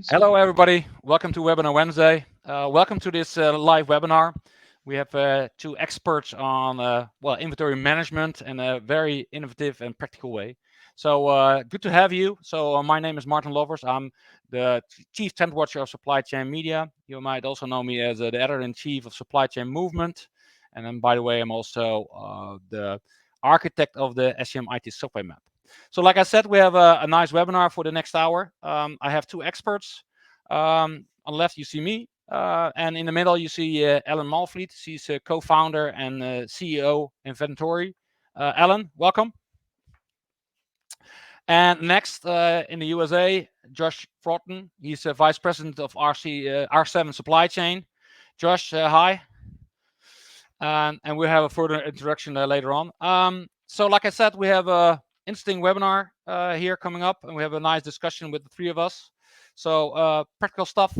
Hello, everybody. Welcome to Webinar Wednesday. Welcome to this live webinar. We have two experts on inventory management in a very innovative and practical way. So good to have you. So my name is Martin Lovers. I'm the Chief Trend Watcher of Supply Chain Media. You might also know me as the Editor-in-Chief of Supply Chain Movement. And then, by the way, I'm also the architect of the SCM IT software map. So like I said, we have a nice webinar for the next hour. I have two experts. On the left, you see me. And in the middle, you see Ellen Malfleet. She's a co-founder and CEO in Ventory. Ellen, welcome. And next, in the USA, Josh Fraughton. He's Vice President of R7 Supply Chain. Josh, hi. And we'll have a further introduction later on. So like I said, we have a interesting webinar here coming up, and we have a nice discussion with the three of us. So practical stuff.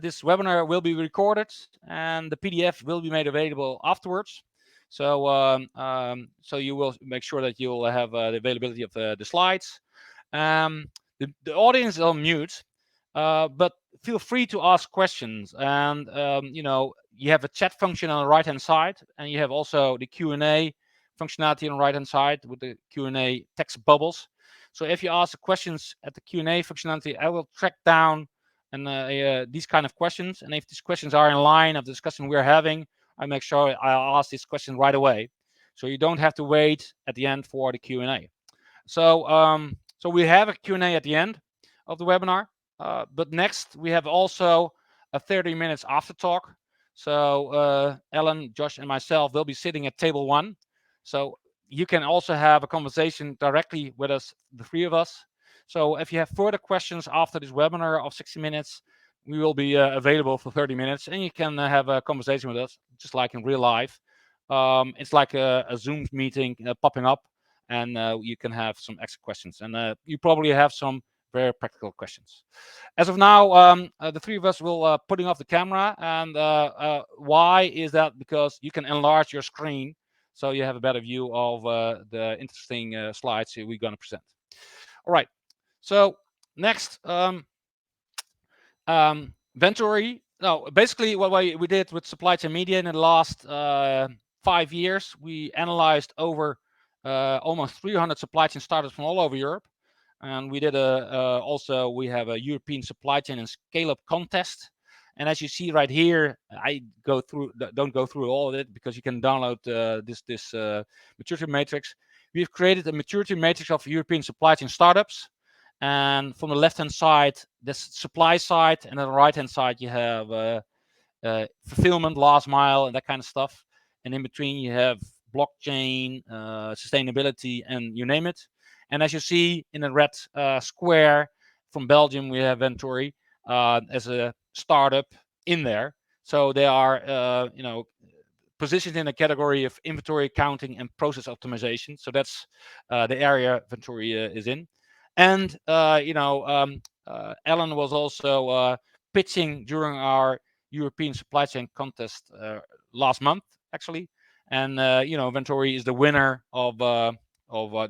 This webinar will be recorded, and the PDF will be made available afterwards. So you will make sure that you will have the availability of the slides. The audience is on mute, but feel free to ask questions. And you have a chat function on the right hand side, and you have also the Q&A functionality on the right hand side with the Q&A text bubbles. So if you ask questions at the Q&A functionality, I will track down these kind of questions, and if these questions are in line of the discussion we're having, I make sure I'll ask this question right away, so you don't have to wait at the end for the Q&A. So we have a Q&A at the end of the webinar, but next we have also a 30 minutes after talk. So Ellen, Josh, and myself will be sitting at table 1. So you can also have a conversation directly with us, the three of us. So if you have further questions after this webinar of 60 minutes, we will be available for 30 minutes, and you can have a conversation with us, just like in real life. It's like a Zoom meeting popping up, and you can have some extra questions. And you probably have some very practical questions. As of now, the three of us will putting off the camera, and why is that? Because you can enlarge your screen, so you have a better view of the interesting slides we're going to present. All right. So next, Ventory. No, basically what we did with Supply Chain Media in the last 5 years, we analyzed over almost 300 supply chain startups from all over Europe. And we did also we have a European supply chain and scale-up contest. And as you see right here, I don't go through all of it because you can download this maturity matrix. We've created a maturity matrix of European supply chain startups. And from the left-hand side, this supply side, and on the right-hand side, you have fulfillment, last mile, and that kind of stuff. And in between, you have blockchain, sustainability, and you name it. And as you see in the red square from Belgium, we have Ventory as a startup in there. So they are, positioned in a category of inventory accounting and process optimization. So that's the area Ventory is in. And Ellen was also pitching during our European supply chain contest last month, actually. And Ventory is the winner of the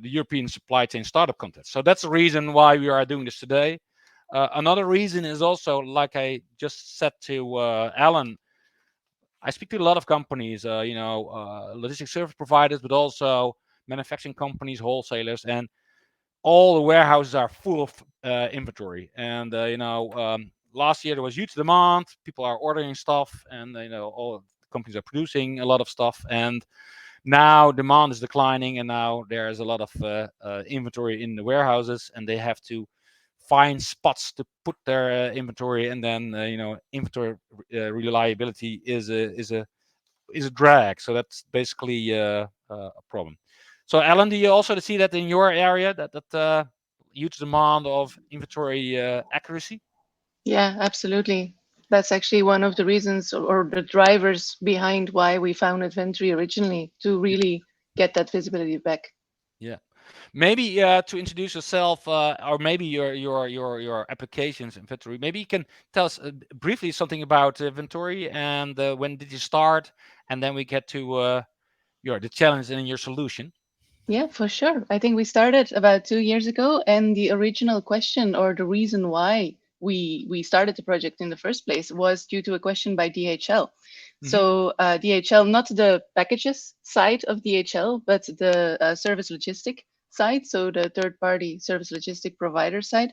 European supply chain startup contest. So that's the reason why we are doing this today. Another reason is also, like I just said to Alan, I speak to a lot of companies, logistics service providers, but also manufacturing companies, wholesalers, and all the warehouses are full of inventory. And last year there was huge demand. People are ordering stuff, and all companies are producing a lot of stuff. And now demand is declining, and now there's a lot of inventory in the warehouses, and they have to find spots to put their inventory. And then inventory reliability is a drag. So that's basically a problem. So Alan, do you also see that in your area, that huge demand of inventory accuracy? Yeah, absolutely. That's actually one of the reasons or the drivers behind why we founded Ventory originally, to Yeah. really get that visibility back. Yeah. Maybe to introduce yourself, or maybe your applications in Ventory. Maybe you can tell us briefly something about Ventory, and when did you start, and then we get to the challenge and your solution. Yeah, for sure. I think we started about 2 years ago, and the original question or the reason why we started the project in the first place was due to a question by DHL. Hmm. So DHL, not the packages side of DHL, but the service logistic side, so the third-party service logistic provider side.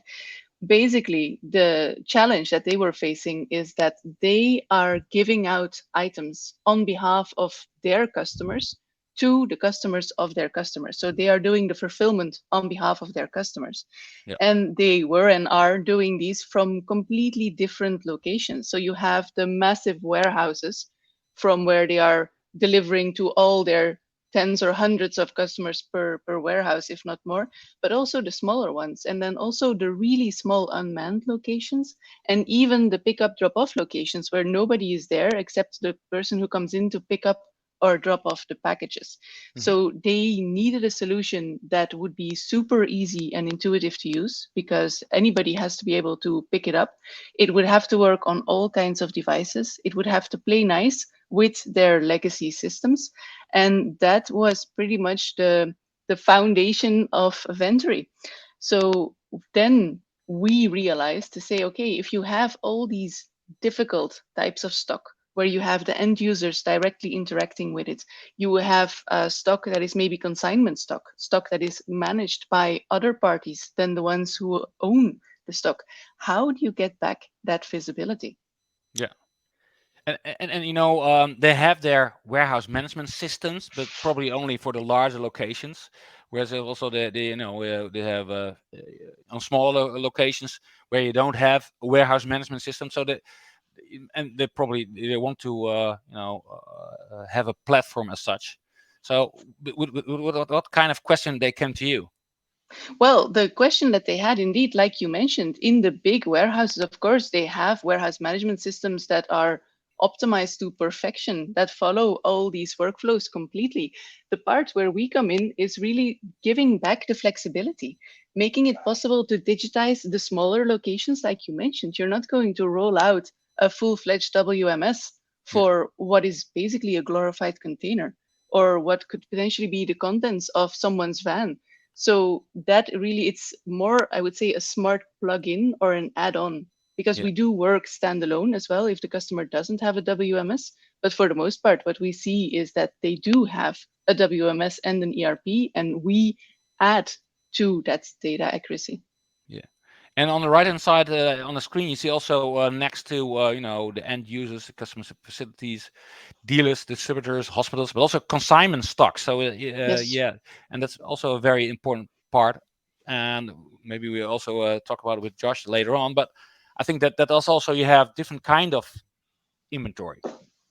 Basically, the challenge that they were facing is that they are giving out items on behalf of their customers to the customers of their customers. So they are doing the fulfillment on behalf of their customers. Yeah. And they were and are doing these from completely different locations. So you have the massive warehouses from where they are delivering to all their tens or hundreds of customers per warehouse, if not more, but also the smaller ones. And then also the really small unmanned locations, and even the pickup drop off locations where nobody is there except the person who comes in to pick up or drop off the packages. Hmm. So they needed a solution that would be super easy and intuitive to use because anybody has to be able to pick it up. It would have to work on all kinds of devices. It would have to play nice with their legacy systems. And that was pretty much the foundation of Ventory. So then we realized to say, okay, if you have all these difficult types of stock where you have the end users directly interacting with it, you have stock that is maybe consignment stock, stock that is managed by other parties than the ones who own the stock. How do you get back that visibility? Yeah. And they have their warehouse management systems, but probably only for the larger locations. Whereas they also they have on smaller locations where you don't have a warehouse management system. So and they want to have a platform as such. So what kind of question they came to you? Well, the question that they had, indeed, like you mentioned, in the big warehouses, of course, they have warehouse management systems that are optimized to perfection, that follow all these workflows completely. The part where we come in is really giving back the flexibility, making it possible to digitize the smaller locations, like you mentioned. You're not going to roll out a full-fledged WMS Yeah. for what is basically a glorified container or what could potentially be the contents of someone's van. So that really, it's more, I would say, a smart plugin or an add-on because Yeah. we do work standalone as well if the customer doesn't have a WMS. But for the most part, what we see is that they do have a WMS and an ERP, and we add to that data accuracy. Yeah. And on the right hand side on the screen, you see also next to the end users, the customer facilities, dealers, distributors, hospitals, but also consignment stock. So Yes. yeah, and that's also a very important part. And maybe we also talk about it with Josh later on. But I think that also you have different kind of inventory.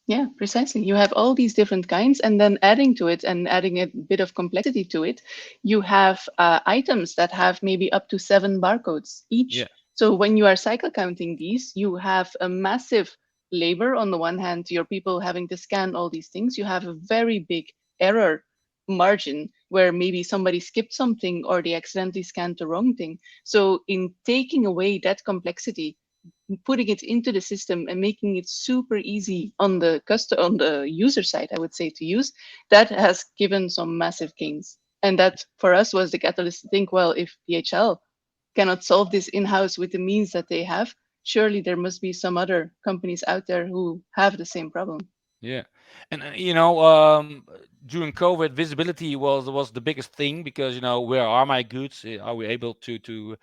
Yeah, precisely. You have all these different kinds, and then adding to it and adding a bit of complexity to it, you have items that have maybe up to 7 barcodes Yeah. each. So when you are cycle counting these, you have a massive labor on the one hand, your people having to scan all these things. You have a very big error margin where maybe somebody skipped something or they accidentally scanned the wrong thing. So in taking away that complexity, putting it into the system and making it super easy on on the user side, I would say, to use, that has given some massive gains. And that for us was the catalyst to think, well, if DHL cannot solve this in-house with the means that they have, surely there must be some other companies out there who have the same problem. Yeah, and during COVID, visibility was the biggest thing because where are my goods? Are we able to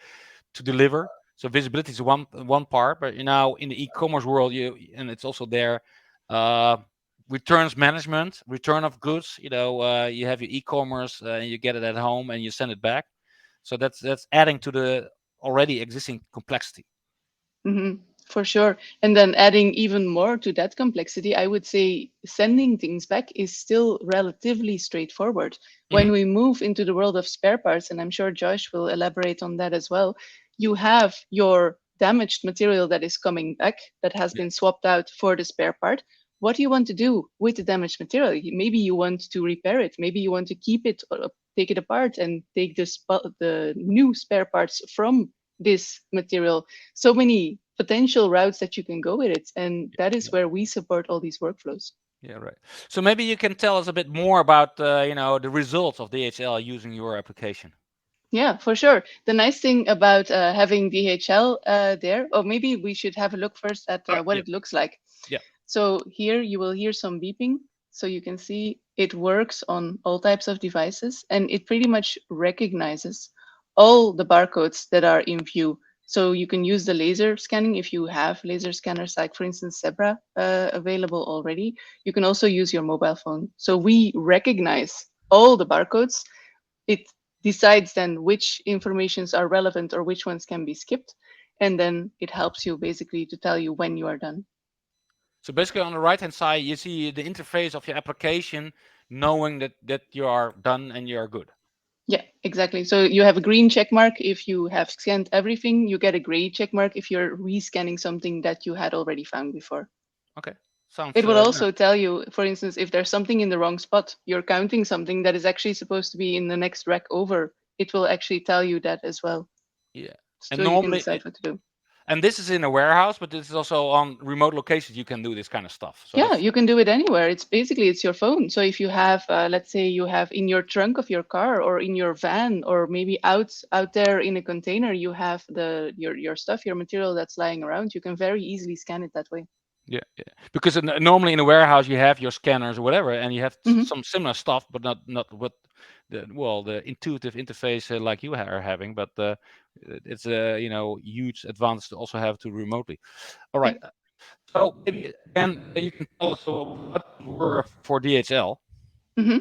deliver? So visibility is one part, but in the e-commerce world, and it's also there. Uh, Returns management, return of goods. You have your e-commerce, and you get it at home, and you send it back. So that's adding to the already existing complexity. hmm For sure. And then adding even more to that complexity, I would say sending things back is still relatively straightforward. Hmm. When we move into the world of spare parts, and I'm sure Josh will elaborate on that as well, you have your damaged material that is coming back that has Yeah, been swapped out for the spare part. What do you want to do with the damaged material? Maybe you want to repair it. Maybe you want to keep it, or take it apart and take the new spare parts from this material. So many potential routes that you can go with it. And that is yeah, where we support all these workflows. yeah, right. So maybe you can tell us a bit more about the results of DHL using your application. Yeah, for sure. The nice thing about having DHL there, or maybe we should have a look first at Oh, what yeah, it looks like. yeah. So here you will hear some beeping. So you can see it works on all types of devices, and it pretty much recognizes all the barcodes that are in view. So you can use the laser scanning if you have laser scanners, like for instance Zebra available already. You can also use your mobile phone. So we recognize all the barcodes. It decides then which informations are relevant or which ones can be skipped, and then it helps you basically to tell you when you are done. So basically, on the right hand side, you see the interface of your application, knowing that you are done and you are good. Yeah, exactly. So you have a green check mark if you have scanned everything. You get a gray check mark if you're rescanning something that you had already found before. Okay, sounds It will yeah, also tell you, for instance, if there's something in the wrong spot, you're counting something that is actually supposed to be in the next rack over. It will actually tell you that as well. yeah. And So you can normally, decide what to do. and this is in a warehouse, but this is also on remote locations. You can do this kind of stuff. So Yeah, that's you can do it anywhere. It's basically it's your phone. So if you have, let's say you have in your trunk of your car or in your van or maybe out there in a container, you have your stuff, your material that's lying around. You can very easily scan it that way. yeah, yeah. Because normally in a warehouse you have your scanners or whatever, and you have Hmm. some similar stuff, but not what the intuitive interface like you are having. But it's a huge advantage to also have to remotely. All Yeah. right. So maybe again you can tell us what were for DHL. Hmm.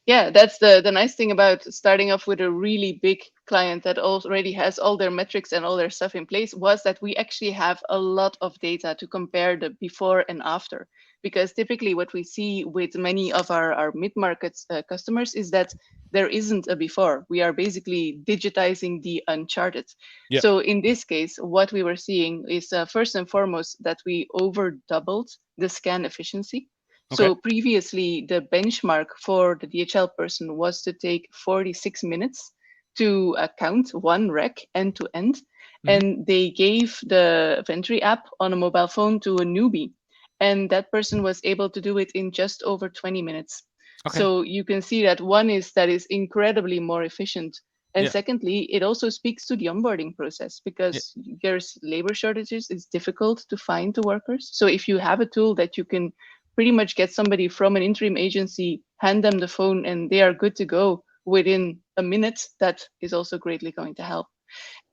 Yeah, that's the nice thing about starting off with a really big client that already has all their metrics and all their stuff in place was that we actually have a lot of data to compare the before and after. Because typically what we see with many of our mid-market customers is that there isn't a before. We are basically digitizing the uncharted. Yeah. So in this case, what we were seeing is first and foremost that we over doubled the scan efficiency. Okay. So previously, the benchmark for the DHL person was to take 46 minutes to count one rack end to end. Hmm. And they gave the Ventory app on a mobile phone to a newbie. And that person was able to do it in just over 20 minutes. Okay. So you can see that one is that is incredibly more efficient. And Yeah. secondly, it also speaks to the onboarding process Yeah. because there's labor shortages. It's difficult to find the workers. So if you have a tool that you can pretty much get somebody from an interim agency, hand them the phone, and they are good to go within a minute, that is also greatly going to help.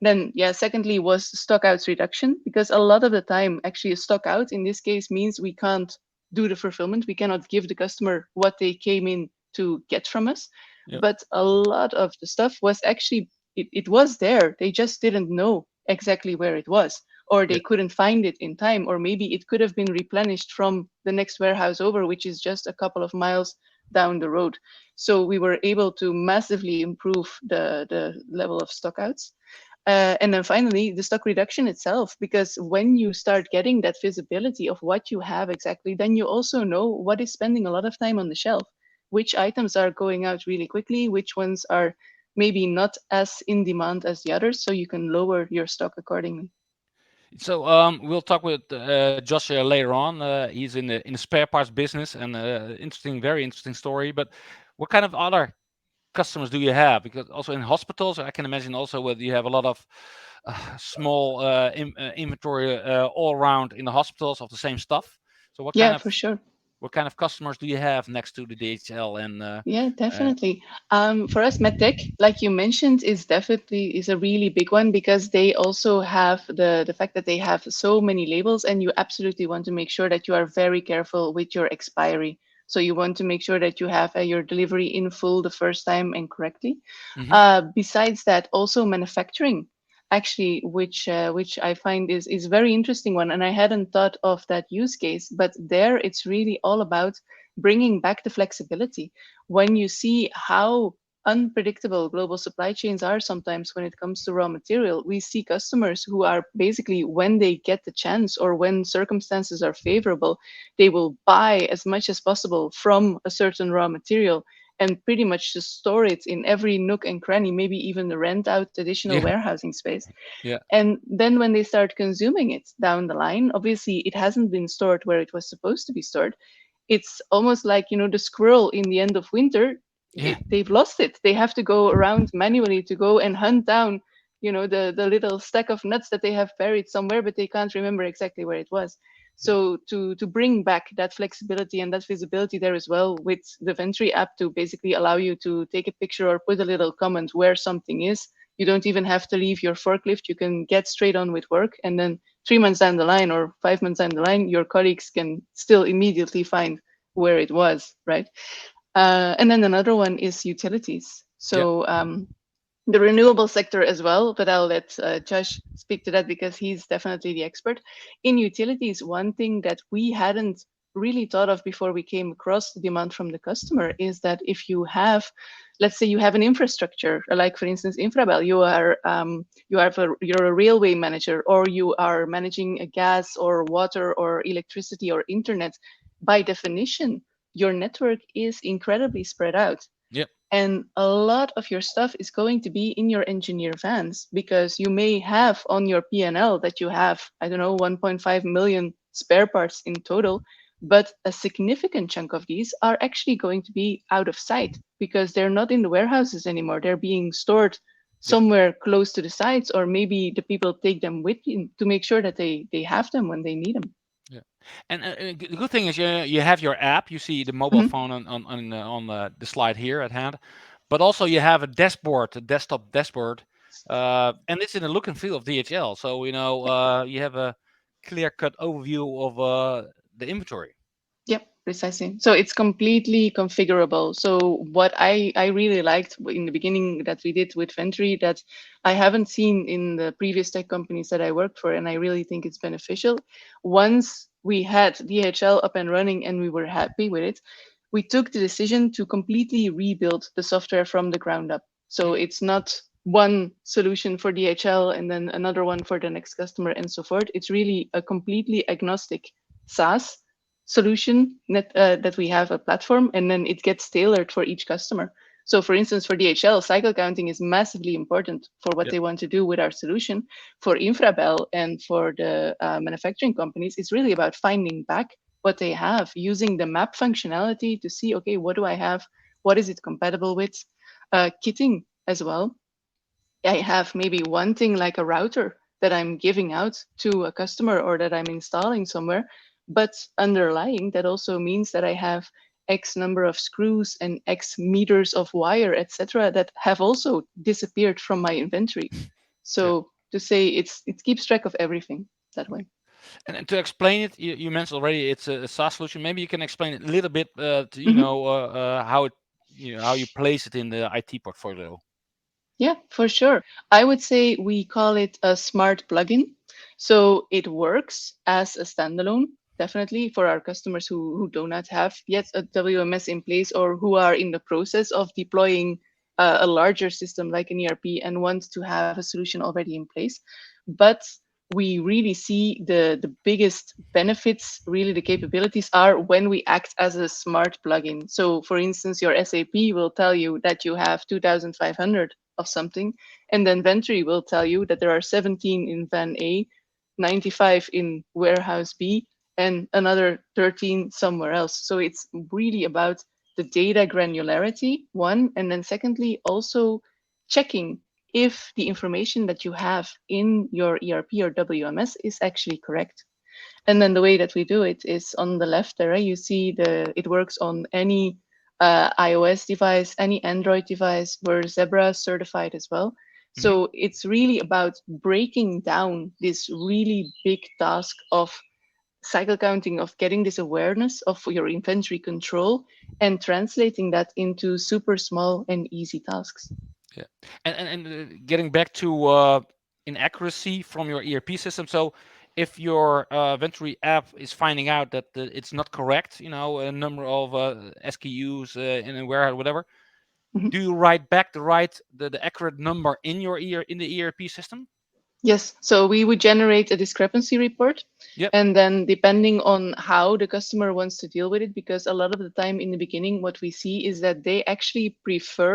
Then, yeah, secondly was stockouts reduction, because a lot of the time, actually, a stock out in this case means we can't do the fulfillment. We cannot give the customer what they came in to get from us. Yeah. But a lot of the stuff was actually, it was there. They just didn't know exactly where it was, or Yeah. they couldn't find it in time, or maybe it could have been replenished from the next warehouse over, which is just a couple of miles down the road. So we were able to massively improve the level of stockouts. And then finally, the stock reduction itself, because when you start getting that visibility of what you have exactly, then you also know what is spending a lot of time on the shelf, which items are going out really quickly, which ones are maybe not as in demand as the others, so you can lower your stock accordingly. So we'll talk with Josh later on. He's in the spare parts business, and very interesting story. But what kind of other customers do you have? Because also in hospitals, I can imagine also whether you have a lot of small inventory all around in the hospitals of the same stuff. So Yeah, for sure. what kind of customers do you have next to the DHL and Yeah, uh, definitely. For us, MedTech, like you mentioned, is a really big one because they also have the fact that they have so many labels, and you absolutely want to make sure that you are very careful with your expiry. So you want to make sure that you have your delivery in full the first time and correctly. mhm. Besides that, also manufacturing, actually, which I find is very interesting one, and I hadn't thought of that use case, but there it's really all about bringing back the flexibility. When you see how unpredictable global supply chains are sometimes when it comes to raw material, we see customers who are basically, when they get the chance or when circumstances are favorable, they will buy as much as possible from a certain raw material and pretty much just store it in every nook and cranny, maybe even rent out additional Yeah, warehousing space. yeah, And then when they start consuming it down the line, obviously it hasn't been stored where it was supposed to be stored. It's almost like, the squirrel in the end of winter. they've lost it. They have to go around manually to go and hunt down, the little stack of nuts that they have buried somewhere, but they can't remember exactly where it was. Yeah. So to bring back that flexibility and that visibility there as well with the Ventory app to basically allow you to take a picture or put a little comment where something is. You don't even have to leave your forklift. You can get straight on with work, and then 3 months down the line or 5 months down the line, your colleagues can still immediately find where it was, right? And then another one is utilities. Yeah. So the renewable sector as well, but I'll let Josh speak to that because he's definitely the expert. In utilities, one thing that we hadn't really thought of before we came across the demand from the customer is that if you have, let's say you have an infrastructure, like for instance, Infrabel, you're a railway manager, or you are managing a gas or water or electricity or internet, by definition, your network is incredibly spread out. Yeah. And a lot of your stuff is going to be in your engineer vans because you may have on your P&L that you have, I don't know, 1.5 million spare parts in total, but a significant chunk of these are actually going to be out of sight because they're not in the warehouses anymore. They're being stored Yeah. somewhere close to the sites, or maybe the people take them with them to make sure that they have them when they need them. Yeah, and the good thing is you have your app. You see the mobile Mhm. phone on the slide here at hand, but also you have a dashboard, a desktop dashboard, and it's in the look and feel of DHL. So you have a clear-cut overview of the inventory. Yep, precisely. So it's completely configurable. So what I really liked in the beginning that we did with Ventory that I haven't seen in the previous tech companies that I worked for, and I really think it's beneficial. Once we had DHL up and running and we were happy with it, we took the decision to completely rebuild the software from the ground up. So Mm. it's not one solution for DHL and then another one for the next customer and so forth. It's really a completely agnostic SaaS solution that we have a platform, and then it gets tailored for each customer. So for instance, for DHL, cycle counting is massively important for what Yeah. they want to do with our solution. For Infrabel and for the manufacturing companies, it's really about finding back what they have, using the map functionality to see, okay, what do I have? What is it compatible with? Kitting as well. I have maybe one thing like a router that I'm giving out to a customer or that I'm installing somewhere, but underlying that also means that I have X number of screws and X meters of wire, etc., that have also disappeared from my inventory. Yeah. So to say it keeps track of everything that way. And to explain it, you mentioned already it's a SaaS solution. Maybe you can explain it a little bit to Mhm. how it how you place it in the IT portfolio. Yeah, for sure. I would say we call it a smart plugin. So it works as a standalone, definitely for our customers who do not have yet a WMS in place or who are in the process of deploying a larger system like an ERP and want to have a solution already in place. But we really see the biggest benefits, really the capabilities are when we act as a smart plugin. So for instance, your SAP will tell you that you have 2,500 of something, and then Ventory will tell you that there are 17 in van A, 95 in warehouse B, and another 13 somewhere else. So it's really about the data granularity, one, and then secondly, also checking if the information that you have in your ERP or WMS is actually correct. And then the way that we do it is on the left there, you see it works on any iOS device, any Android device. We're Zebra certified as well. Hmm. So it's really about breaking down this really big task of cycle counting, of getting this awareness of your inventory control and translating that into super small and easy tasks. Yeah, and getting back to inaccuracy from your ERP system. So if your Ventory app is finding out that it's not correct, a number of SKUs in a warehouse, whatever, Mhm. do you write back the accurate number in your in the ERP system? Yes, so we would generate a discrepancy report. Yep. And then depending on how the customer wants to deal with it, because a lot of the time in the beginning, what we see is that they actually prefer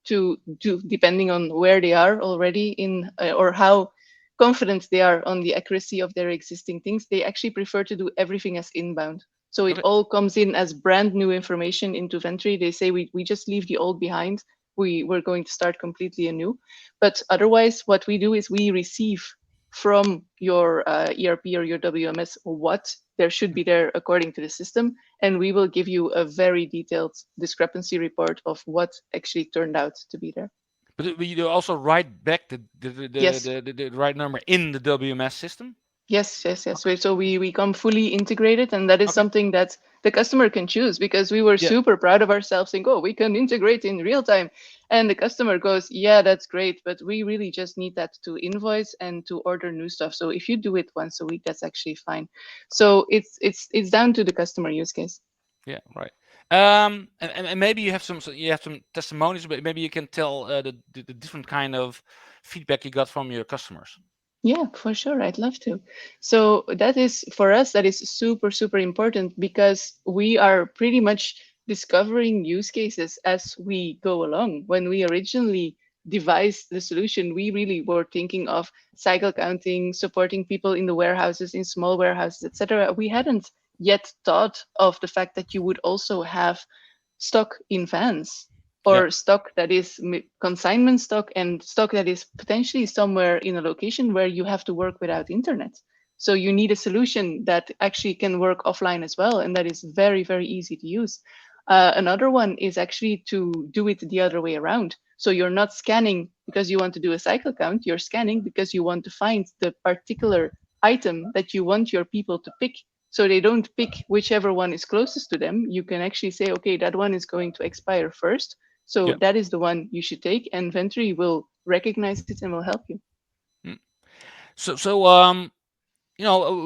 to do, depending on where they are already in, or how confident they are on the accuracy of their existing things, they actually prefer to do everything as inbound. So it Okay. all comes in as brand new information into Ventory. They say we just leave the old behind. We're going to start completely anew. But otherwise, what we do is we receive from your ERP or your WMS what there should be there according to the system, and we will give you a very detailed discrepancy report of what actually turned out to be there. But you also write back Yes. the right number in the WMS system? Yes, yes, yes. Okay. So we come fully integrated, and that is Okay. something that the customer can choose because we were Yeah. super proud of ourselves saying, oh, we can integrate in real time. And the customer goes, yeah, that's great, but we really just need that to invoice and to order new stuff. So if you do it once a week, that's actually fine. So it's down to the customer use case. Yeah, right. And maybe you have you have some testimonies, but maybe you can tell the different kind of feedback you got from your customers. Yeah, for sure. I'd love to. So that is for us, that is super, super important because we are pretty much discovering use cases as we go along. When we originally devised the solution, we really were thinking of cycle counting, supporting people in the warehouses, in small warehouses, etc. We hadn't yet thought of the fact that you would also have stock in vans Yeah, or stock that is consignment stock and stock that is potentially somewhere in a location where you have to work without internet. So you need a solution that actually can work offline as well, and that is very, very easy to use. Another one is actually to do it the other way around. So you're not scanning because you want to do a cycle count, you're scanning because you want to find the particular item that you want your people to pick, so they don't pick whichever one is closest to them. You can actually say, okay, that one is going to expire first. So yeah. that is the one you should take, and Ventory will recognize it and will help you. Mm. So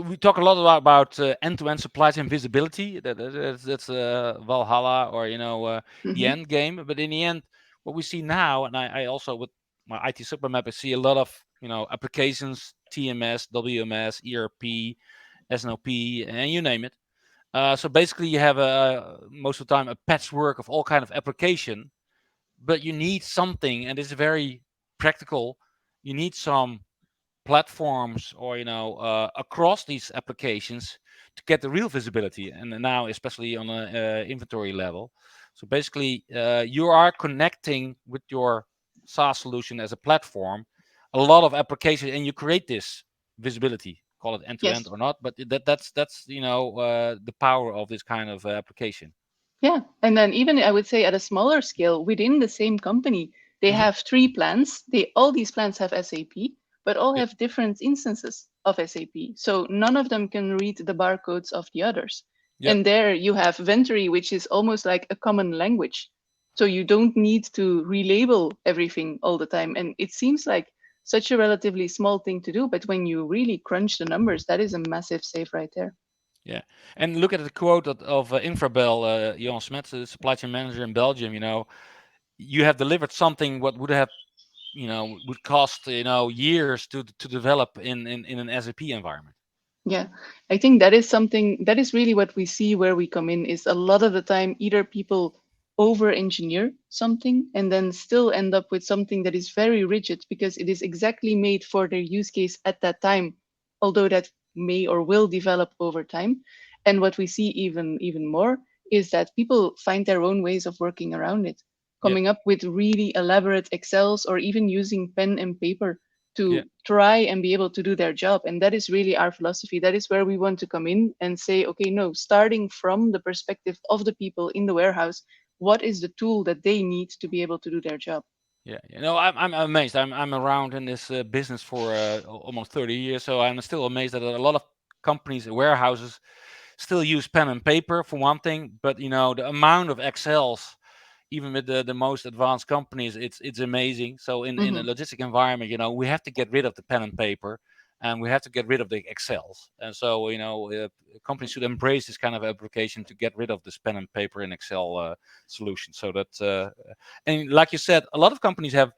we talk a lot about end-to-end supply chain visibility. That's Valhalla, or the Hmm. end game. But in the end, what we see now, and I also with my IT supermap, I see a lot of applications, TMS, WMS, ERP, SNOP, and you name it. So basically, you have most of the time a patchwork of all kind of application, but you need something, and it's very practical. You need some platforms, or across these applications, to get the real visibility, and now especially on a inventory level. So basically, you are connecting with your SaaS solution as a platform a lot of applications, and you create this visibility, call it end to end Yes. or not, but that's the power of this kind of application. Yeah. And then even I would say at a smaller scale within the same company, they Hmm. have three plants. They all these plants have SAP, but all Yeah, have different instances of SAP. So none of them can read the barcodes of the others. yeah, And there you have Ventory, which is almost like a common language. So you don't need to relabel everything all the time. And it seems like such a relatively small thing to do, but when you really crunch the numbers, that is a massive save right there. yeah. And look at the quote of Infrabel, Johan Smets, the supply chain manager in Belgium. You have delivered something what would have would cost years to develop in an SAP environment. Yeah, I think that is something that is really what we see where we come in is a lot of the time either people over engineer something and then still end up with something that is very rigid because it is exactly made for their use case at that time, although that may or will develop over time. And what we see even more is that people find their own ways of working around it, Yeah, coming up with really elaborate Excels or even using pen and paper yeah, to try and be able to do their job. And that is really our philosophy. That is where we want to come in and say, okay, no, starting from the perspective of the people in the warehouse, what is the tool that they need to be able to do their job? yeah. I'm amazed. I'm around in this business for almost 30 years, so I'm still amazed that a lot of companies, warehouses, still use pen and paper for one thing, but the amount of Excels, even with the most advanced companies, it's amazing. So in a Hmm. logistic environment, we have to get rid of the pen and paper, and we have to get rid of the Excels. And so companies should embrace this kind of application to get rid of this pen and paper and Excel solution. So that and like you said, a lot of companies have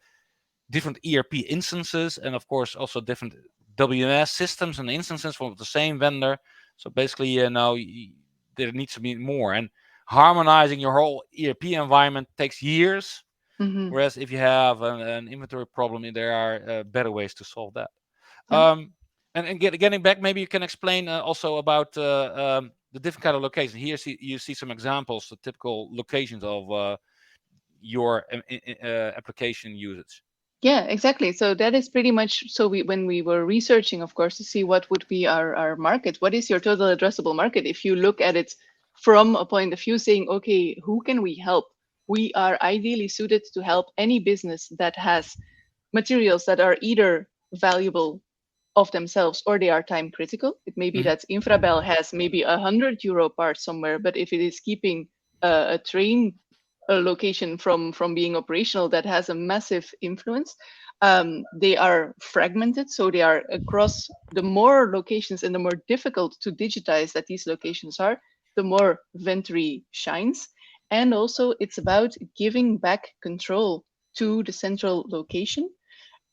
different ERP instances, and of course also different WMS systems and instances from the same vendor. So basically, there needs to be more, and harmonizing your whole ERP environment takes years. Hmm. Whereas if you have an inventory problem, there are better ways to solve that. Yeah. And getting back, maybe you can explain also about the different kind of locations. Here you see some examples, the typical locations of your application usage. Yeah, exactly. So that is pretty much, so when we were researching, of course, to see what would be our market, what is your total addressable market? If you look at it from a point of view saying, okay, who can we help? We are ideally suited to help any business that has materials that are either valuable of themselves or they are time critical. It may be Hmm. that Infrabel has maybe €100 part somewhere, but if it is keeping a train location from being operational, that has a massive influence. They are fragmented, so they are across the more locations and the more difficult to digitize that these locations are, the more Ventory shines. And also, it's about giving back control to the central location.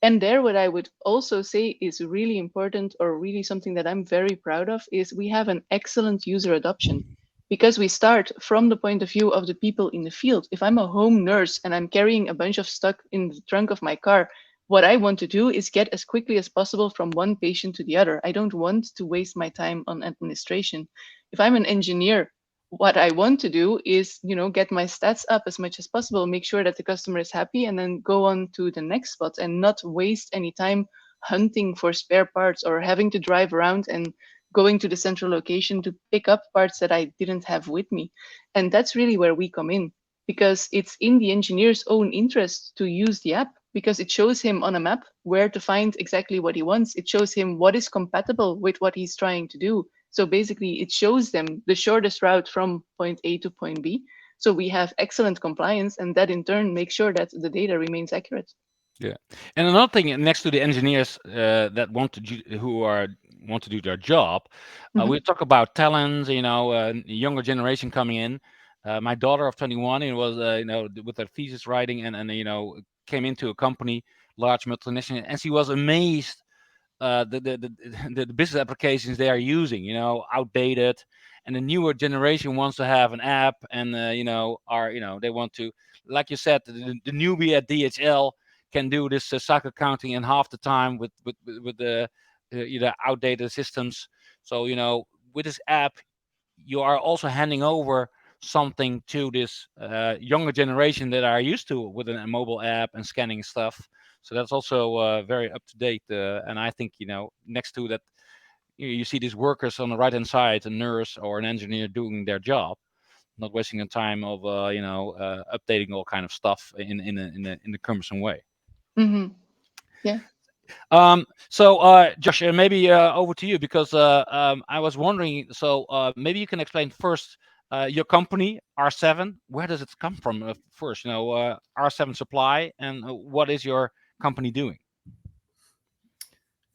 And there, what I would also say is really important, or really something that I'm very proud of, is we have an excellent user adoption because we start from the point of view of the people in the field. If I'm a home nurse and I'm carrying a bunch of stuff in the trunk of my car, what I want to do is get as quickly as possible from one patient to the other. I don't want to waste my time on administration. If I'm an engineer, what I want to do is, get my stats up as much as possible, make sure that the customer is happy, and then go on to the next spot and not waste any time hunting for spare parts or having to drive around and going to the central location to pick up parts that I didn't have with me. And that's really where we come in, because it's in the engineer's own interest to use the app because it shows him on a map where to find exactly what he wants. It shows him what is compatible with what he's trying to do. So basically, it shows them the shortest route from point A to point B. So we have excellent compliance, and that in turn makes sure that the data remains accurate. Yeah, and another thing next to the engineers that want to do their job, Mhm. we talk about talents. Younger generation coming in. My daughter of 21, it was with her thesis writing, and came into a company, large multinational, and she was amazed the business applications they are using, outdated, and the newer generation wants to have an app, and they want to, like you said, the newbie at DHL can do this cycle counting in half the time with the outdated systems. So with this app, you are also handing over something to this younger generation that are used to with a mobile app and scanning stuff. So that's also very up to date. And I think next to that, you see these workers on the right hand side, a nurse or an engineer doing their job, not wasting the time of updating all kind of stuff in a cumbersome way. Mhm. Yeah. So, Josh, maybe over to you because I was wondering. So, maybe you can explain first your company R7. Where does it come from first? R7 Supply, and what is your company doing?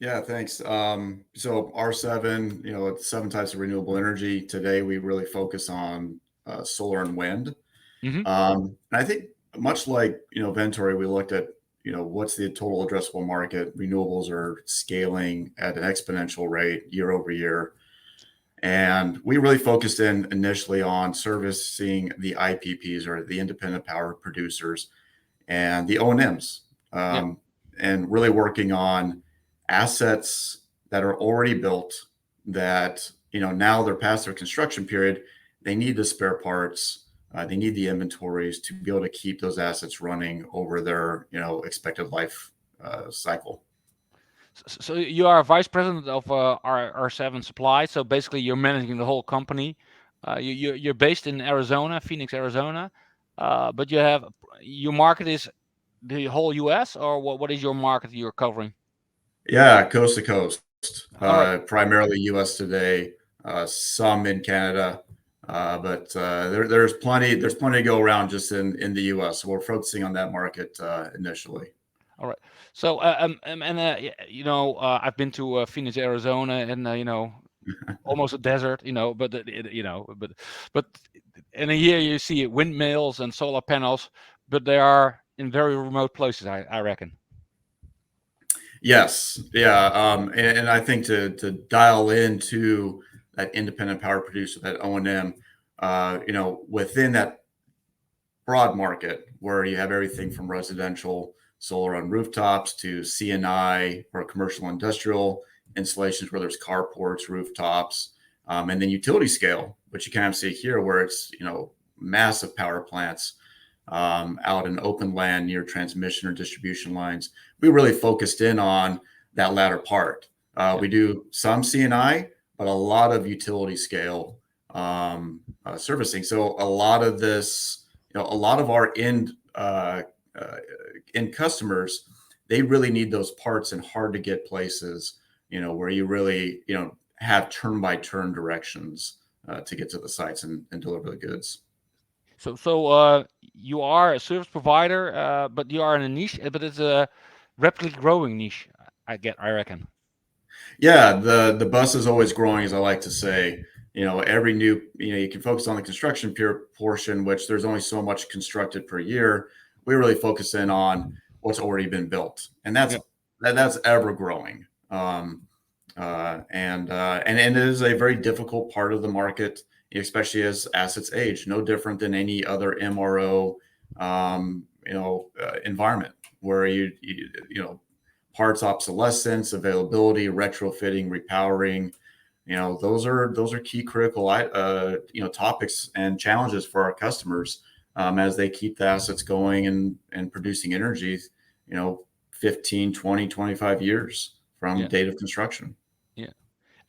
Yeah, thanks. So R7, it's 7 types of renewable energy. Today, we really focus on solar and wind. Hmm. And I think much like, Ventory, we looked at, what's the total addressable market. Renewables are scaling at an exponential rate year over year. And we really focused in initially on servicing the IPPs, or the independent power producers, and the O&Ms, Yeah. and really working on assets that are already built that, now they're past their construction period. They need the spare parts. They need the inventories to be able to keep those assets running over their, expected life cycle. So you are vice president of R7 Supply. So basically, you're managing the whole company. You're based in Arizona, Phoenix, Arizona, but your market is the whole U.S., or what is your market you're covering? Yeah, coast to coast, All right. primarily U.S. today, some in Canada, but there's plenty to go around just in the U.S. So we're focusing on that market initially. All right. So, I've been to Phoenix, Arizona, and almost a desert, but in a year you see windmills and solar panels, but they are in very remote places, I reckon. Yes, yeah, and I think to dial into that independent power producer, that O&M, within that broad market where you have everything from residential solar on rooftops to CNI or commercial industrial installations where there's carports, rooftops. And then utility scale, which you kind of see here, where it's, massive power plants out in open land near transmission or distribution lines. We really focused in on that latter part. We do some C&I, but a lot of utility scale servicing. So a lot of this, a lot of our end customers, they really need those parts in hard to get places, where you really, have turn by turn directions to get to the sites and deliver the goods. So you are a service provider, but you are in a niche, but it's a rapidly growing niche. I reckon. Yeah, the bus is always growing, as I like to say. Every new, you can focus on the construction portion, which there's only so much constructed per year. We really focus in on what's already been built, and that's ever growing. And it is a very difficult part of the market, especially as assets age. No different than any other MRO, environment where you parts obsolescence, availability, retrofitting, repowering. Those are key critical topics and challenges for our customers as they keep the assets going and producing energy, 15, 20, 25 years from date of construction. Yeah.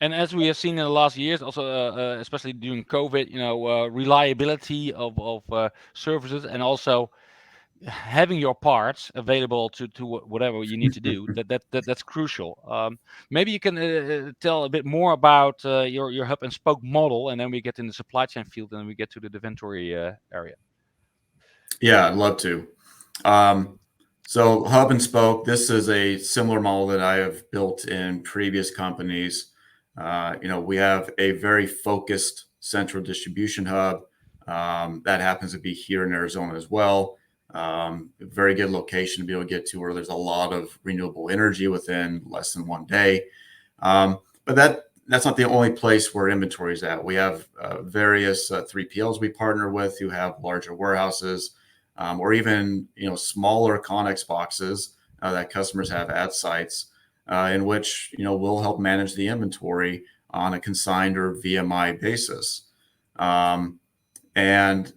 And as we have seen in the last years, also especially during COVID, reliability of services, and also having your parts available to whatever you need to do, that's crucial. Maybe you can tell a bit more about your hub and spoke model, and then we get in the supply chain field, and then we get to the Ventory area. Yeah, I'd love to. So hub and spoke, this is a similar model that I have built in previous companies. We have a very focused central distribution hub that happens to be here in Arizona as well. Very good location to be able to get to, where there's a lot of renewable energy within less than one day. But that's not the only place where inventory is at. We have various 3PLs we partner with who have larger warehouses, or even smaller Connex boxes that customers have at sites, in which we'll help manage the inventory on a consigned or VMI basis. And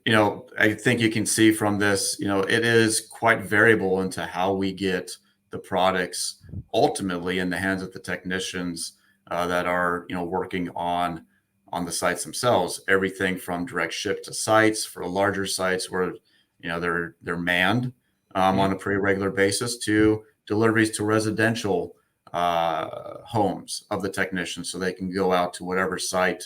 I think you can see from this, it is quite variable into how we get the products ultimately in the hands of the technicians that are working on the sites themselves. Everything from direct ship to sites for larger sites where they're manned on a pretty regular basis, to deliveries to residential homes of the technicians, so they can go out to whatever site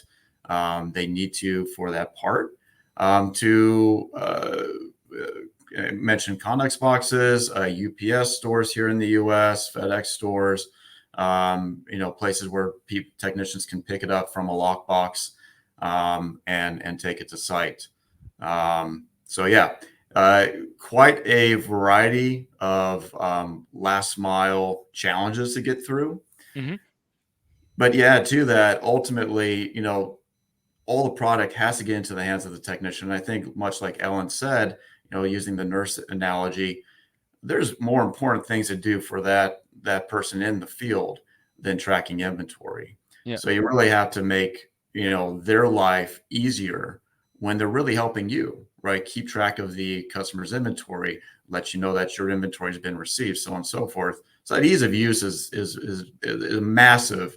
they need to for that part. To mention Connex boxes, UPS stores here in the U.S., FedEx stores, places where technicians can pick it up from a lockbox and take it to site. Quite a variety of last mile challenges to get through. Mm-hmm. But to that, ultimately, all the product has to get into the hands of the technician. And I think, much like Ellen said, using the nurse analogy, there's more important things to do for that person in the field than tracking inventory. Yeah. So you really have to make their life easier when they're really helping you, right? Keep track of the customer's inventory, let you know that your inventory has been received, so on and so forth. So that ease of use is a massive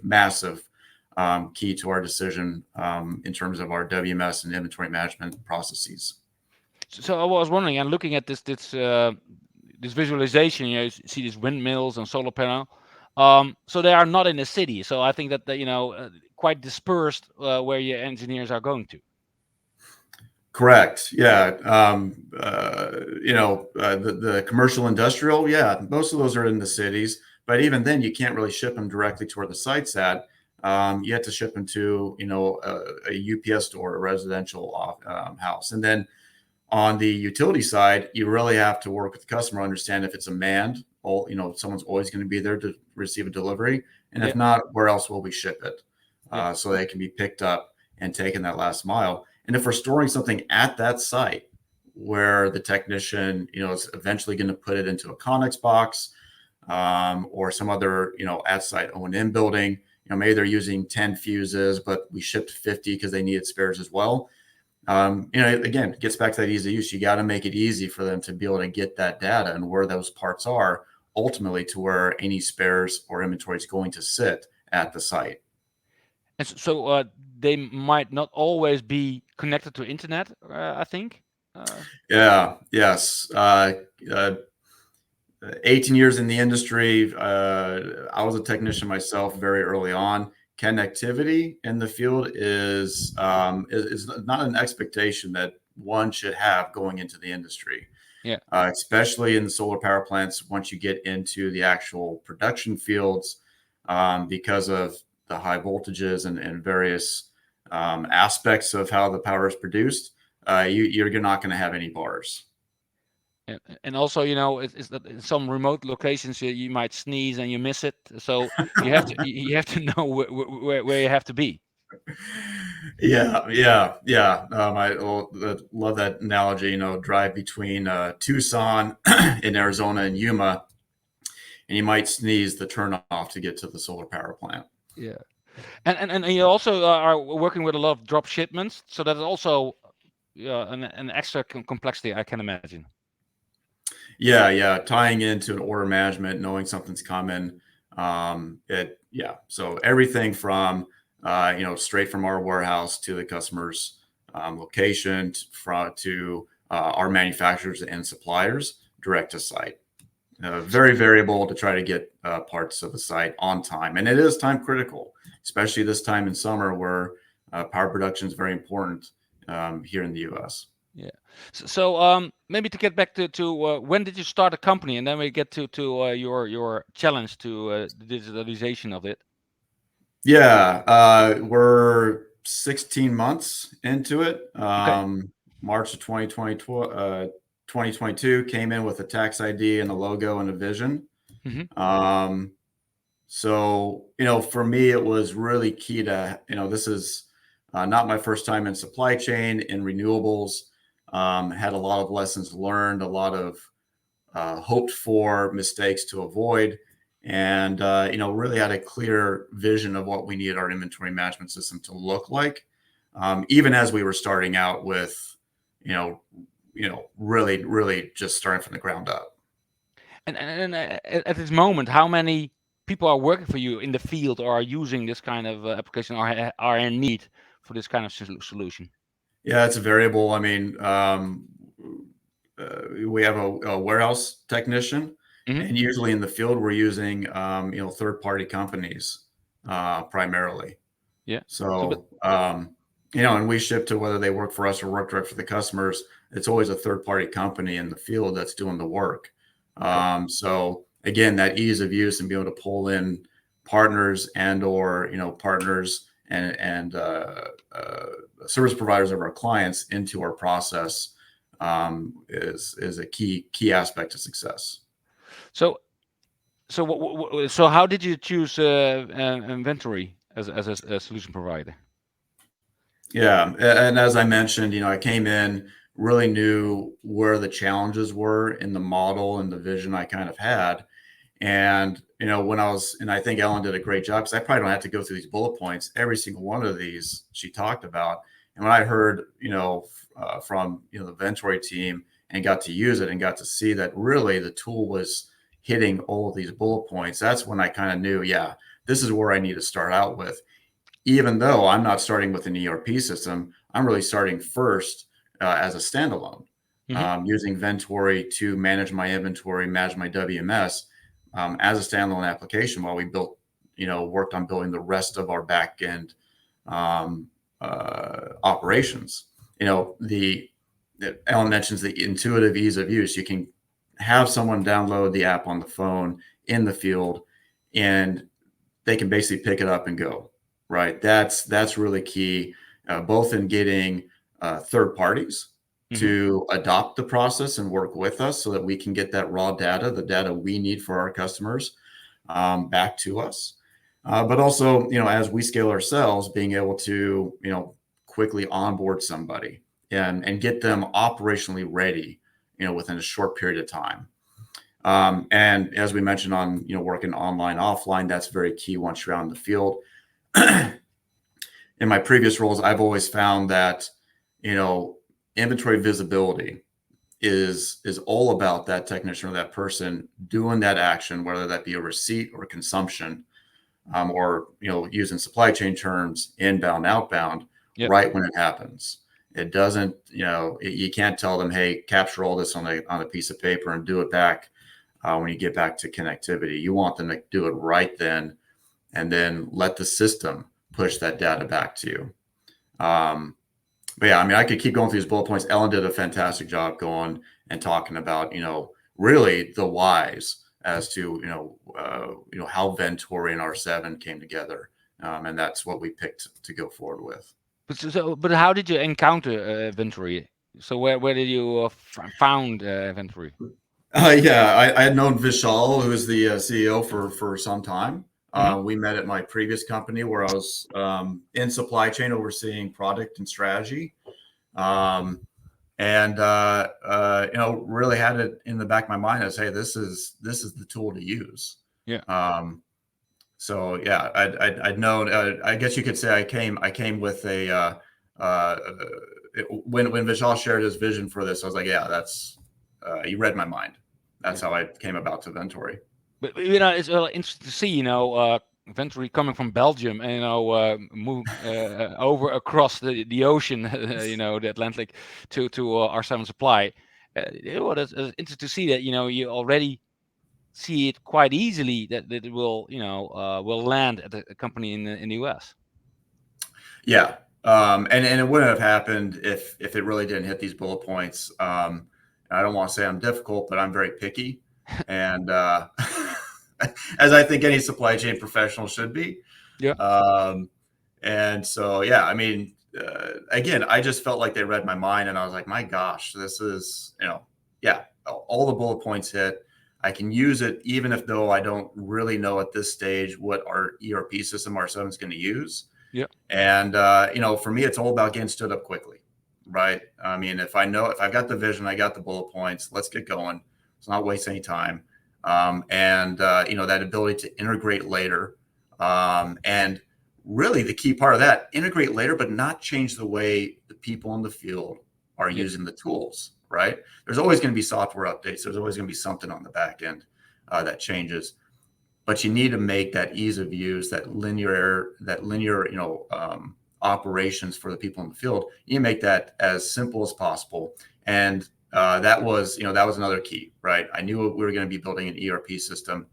key to our decision in terms of our WMS and inventory management processes. So I was wondering, and looking at this visualization, you see these windmills and solar panel. So they are not in a city. So I think that quite dispersed where your engineers are going to. Correct. Yeah. The commercial industrial, most of those are in the cities, but even then you can't really ship them directly to where the site's at. You have to ship them to, a UPS store, a residential house. And then on the utility side, you really have to work with the customer, understand if it's a manned, someone's always going to be there to receive a delivery. And if not, where else will we ship it? So they can be picked up and taken that last mile. And if we're storing something at that site where the technician, is eventually going to put it into a Connex box or some other, at site O&M building, maybe they're using 10 fuses, but we shipped 50 because they needed spares as well. Again, it gets back to that ease of use. You got to make it easy for them to be able to get that data and where those parts are, ultimately to where any spares or inventory is going to sit at the site. And so they might not always be connected to internet, I think. Yes. 18 years in the industry. I was a technician myself very early on. Connectivity in the field is not an expectation that one should have going into the industry. Yeah. Especially in the solar power plants, once you get into the actual production fields, because of the high voltages and various aspects of how the power is produced, you're not going to have any bars. And also, it's that in some remote locations you might sneeze and you miss it, so you have to know where you have to be. Yeah. I love that analogy. Drive between Tucson in Arizona and Yuma, and you might sneeze the turnoff to get to the solar power plant. Yeah, and you also are working with a lot of drop shipments, so that's also an extra complexity, I can imagine. Yeah, tying into an order management, knowing something's coming. So everything from straight from our warehouse to the customer's location, to our manufacturers and suppliers direct to site. Very variable to try to get parts of the site on time, and it is time critical, especially this time in summer where power production is very important here in the U.S. Yeah. So maybe to get back to when did you start a company, and then we get to your challenge to the digitalization of it. Yeah, we're 16 months into it. Okay. March of 2022 came in with a tax ID and a logo and a vision. Mm-hmm. So, for me, it was really key to, this is not my first time in supply chain, in renewables. Had a lot of lessons learned, a lot of hoped for mistakes to avoid, and really had a clear vision of what we needed our inventory management system to look like, even as we were starting out with, really just starting from the ground up. And at this moment, how many people are working for you in the field or are using this kind of application, or are in need for this kind of solution? Yeah, it's a variable. I mean, we have a warehouse technician, Mm-hmm. and usually in the field we're using third-party companies primarily. Yeah. So and we ship to, whether they work for us or work direct for the customers, it's always a third-party company in the field that's doing the work. Okay. So again, that ease of use and being able to pull in partners or partners and service providers of our clients into our process is a key aspect of success. So how did you choose Ventory as a solution provider? Yeah, and as I mentioned, I came in, really knew where the challenges were in the model and the vision I kind of had. And, and I think Ellen did a great job, because I probably don't have to go through these bullet points. Every single one of these she talked about. And when I heard, from, the Ventory team, and got to use it and got to see that really the tool was hitting all of these bullet points, that's when I kind of knew, yeah, this is where I need to start out with. Even though I'm not starting with an ERP system, I'm really starting first as a standalone, using Ventory to manage my inventory, manage my WMS as a standalone application, while we worked on building the rest of our back end operations. Ellen mentions the intuitive ease of use. You can have someone download the app on the phone in the field, and they can basically pick it up and go. Right. That's really key, both in getting third parties to adopt the process and work with us, so that we can get that raw data, the data we need for our customers, back to us. But also, as we scale ourselves, being able to, quickly onboard somebody and get them operationally ready, within a short period of time. And as we mentioned on, working online, offline, that's very key once you're out in the field. in my previous roles, I've always found that, inventory visibility is all about that technician or that person doing that action, whether that be a receipt or consumption, or using supply chain terms, inbound, outbound, right when it happens. It doesn't, you can't tell them, hey, capture all this on a piece of paper and do it back when you get back to connectivity. You want them to do it right then, and then let the system push that data back to you. But yeah, I mean, I could keep going through these bullet points. Ellen did a fantastic job going and talking about, really the whys as to, how Ventory and R7 came together. And that's what we picked to go forward with. But how did you encounter Ventory? So where did you found Ventory? Yeah, I had known Vishal, who is the CEO for some time. We met at my previous company where I was in supply chain overseeing product and strategy. Really had it in the back of my mind as, hey, this is the tool to use. Yeah. So yeah, I'd known. I guess you could say I came with a when Vishal shared his vision for this, I was like, yeah, that's you read my mind. That's how I came about to Ventory. But it's interesting to see, Ventory coming from Belgium and move over across the ocean, the Atlantic to R7 Supply. It's interesting to see that you already see it quite easily that it will will land at a company in the US. Yeah, and it wouldn't have happened if it really didn't hit these bullet points. I don't want to say I'm difficult, but I'm very picky, and as I think any supply chain professional should be. Yeah. And so, yeah, I mean, again, I just felt like they read my mind, and I was like, my gosh, this is, all the bullet points hit. I can use it even if though I don't really know at this stage what our ERP system R7 is going to use. Yeah. And, for me, it's all about getting stood up quickly, right? I mean, if I've got the vision, I got the bullet points, let's get going. Let's not waste any time. That ability to integrate later. And really the key part of that, integrate later, but not change the way the people in the field are using the tools, right? There's always going to be software updates. There's always going to be something on the back end that changes, but you need to make that ease of use, that linear, operations for the people in the field. You make that as simple as possible. And that was another key, right? I knew we were going to be building an ERP system.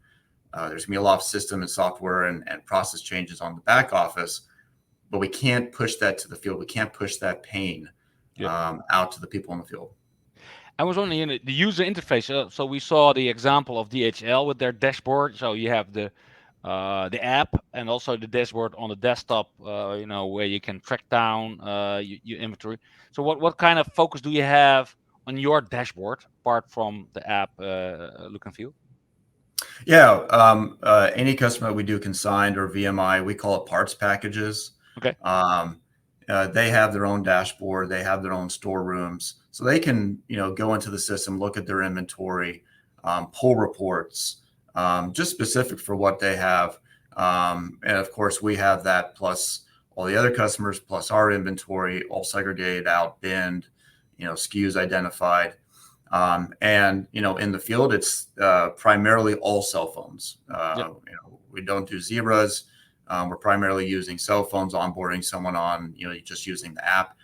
There's going to be a lot of system and software and process changes on the back office, but we can't push that to the field. We can't push that pain out to the people in the field. I was only in the user interface. So we saw the example of DHL with their dashboard. So you have the app and also the dashboard on the desktop, where you can track down your inventory. So what kind of focus do you have on your dashboard apart from the app look and feel? Yeah, any customer we do consigned or VMI, we call it parts packages. Okay. They have their own dashboard. They have their own storerooms, so they can go into the system, look at their inventory, pull reports, just specific for what they have. And of course, we have that plus all the other customers, plus our inventory, all segregated out, binned, SKUs identified. And in the field, it's primarily all cell phones. We don't do zebras. We're primarily using cell phones, onboarding someone on, just using the app.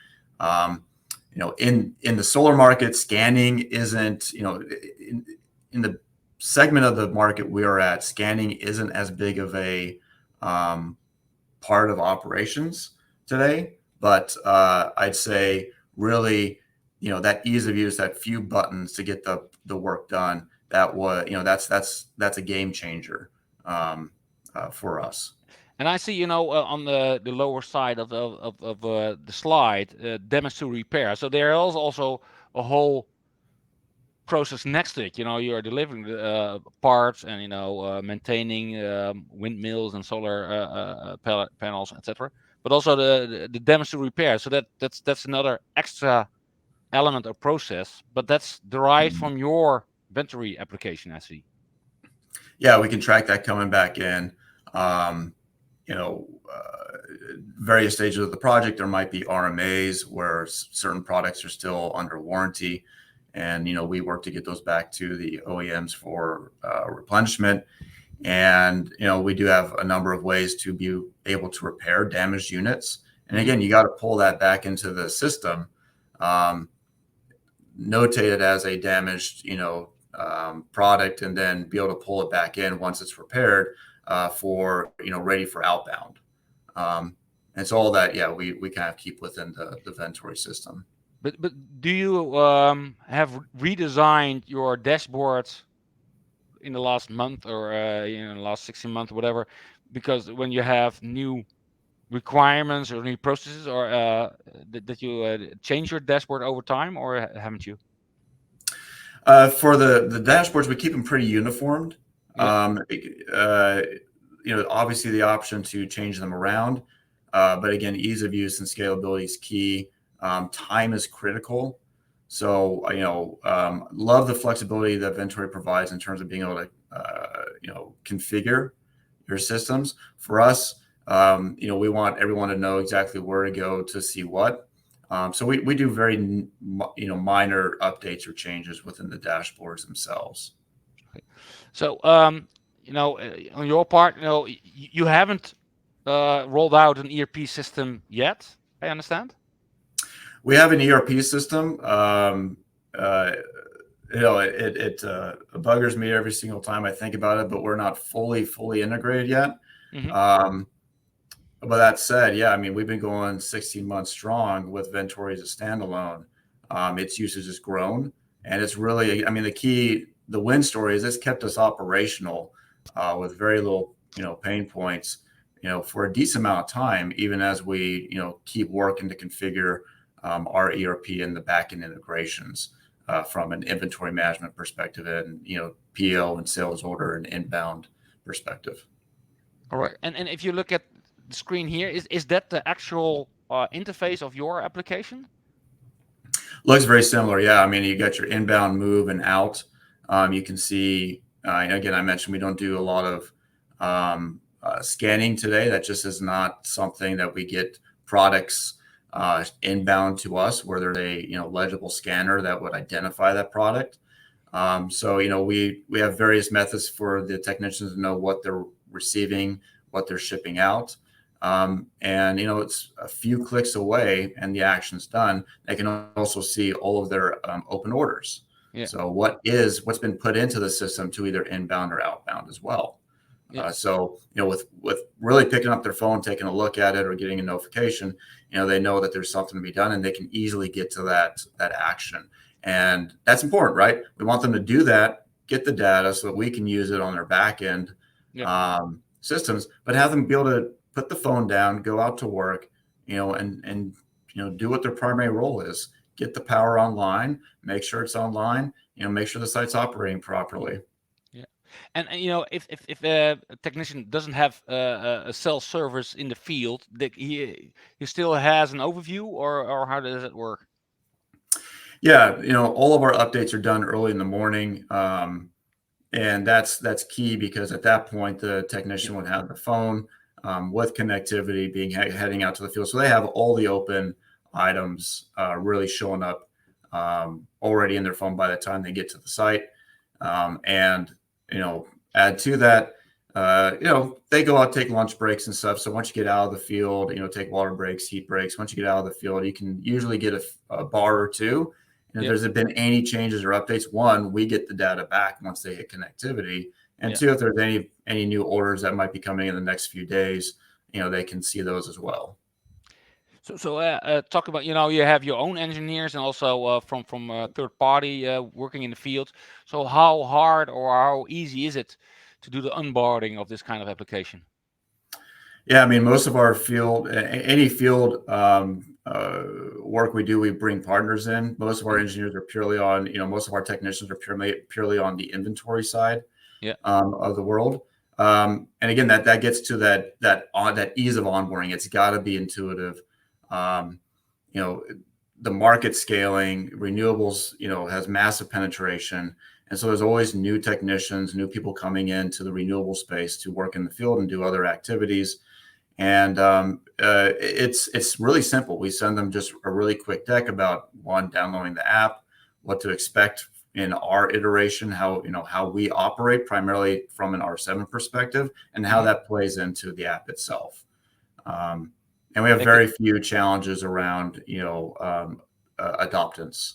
In the solar market, scanning isn't, in the segment of the market we are at, scanning isn't as big of a part of operations today. But I'd say really, that ease of use, that few buttons to get the work done, that was, that's a game changer for us. And I see, on the lower side of the slide, damage to repair. So there is also a whole process next to it. You're delivering the parts and maintaining windmills and solar panels, etc. But also the damage to repair. So that's another extra element or process, but that's derived from your Ventory application, I see. Yeah, we can track that coming back in. various stages of the project. There might be RMAs where certain products are still under warranty, and we work to get those back to the OEMs for replenishment. And we do have a number of ways to be able to repair damaged units. And again, you got to pull that back into the system, notate it as a damaged product, and then be able to pull it back in once it's repaired for ready for outbound. And so all that, we kind of keep within the Ventory system. But do you have redesigned your dashboards in the last month, or the last 16 months, or whatever? Because when you have new requirements or new processes, or that you change your dashboard over time, or haven't you? For the dashboards, we keep them pretty uniformed. Yeah. Obviously the option to change them around, but again, ease of use and scalability is key. Time is critical. So, love the flexibility that Ventory provides in terms of being able to, configure your systems. For us, we want everyone to know exactly where to go to see what. So we do very, minor updates or changes within the dashboards themselves. Okay. So, on your part, you haven't rolled out an ERP system yet, I understand? We have an ERP system. It buggers me every single time I think about it, but we're not fully integrated yet. Mm-hmm. But that said, we've been going 16 months strong with Ventory as a standalone. Its usage has grown, and it's really, the win story is it's kept us operational with very little, pain points, for a decent amount of time, even as we, keep working to configure our ERP and the backend integrations from an inventory management perspective and, PO and sales order and inbound perspective. All right. And if you look at the screen here, is that the actual interface of your application? Looks very similar. Yeah. You got your inbound, move, and out. You can see, again, I mentioned we don't do a lot of scanning today. That just is not something that we get products inbound to us where there's a legible scanner that would identify that product. So we have various methods for the technicians to know what they're receiving, what they're shipping out. And it's a few clicks away and the action's done. They can also see all of their open orders. Yeah. So what's been put into the system to either inbound or outbound as well. Yeah. So with really picking up their phone, taking a look at it, or getting a notification, they know that there's something to be done, and they can easily get to that action. And that's important, right? We want them to do that, get the data so that we can use it on their back end systems, but have them be able to put the phone down, go out to work, and do what their primary role is. Get the power online, make sure it's online, make sure the site's operating properly. Yeah. And if a technician doesn't have a self-service in the field, he still has an overview, or how does it work? Yeah, all of our updates are done early in the morning. And that's key, because at that point, the technician would have the phone with connectivity heading out to the field. So they have all the open items really showing up already in their phone by the time they get to the site. And, add to that, they go out, take lunch breaks and stuff. So once you get out of the field, take water breaks, heat breaks. Once you get out of the field, you can usually get a bar or two. And if there's been any changes or updates, one, we get the data back once they hit connectivity. And two, if there's any new orders that might be coming in the next few days, they can see those as well. So talk about, you have your own engineers and also from third party working in the field. So how hard or how easy is it to do the onboarding of this kind of application? Yeah, most of our field, any field work we do, we bring partners in. Most of our engineers are purely on, most of our technicians are purely on the inventory side of the world. And again, that gets to that ease of onboarding. It's got to be intuitive. The market scaling, renewables, has massive penetration. And so there's always new technicians, new people coming into the renewable space to work in the field and do other activities. And it's really simple. We send them just a really quick deck about one, downloading the app, what to expect in our iteration, how we operate primarily from an R7 perspective, and how that plays into the app itself. And we have very few challenges around adoptance.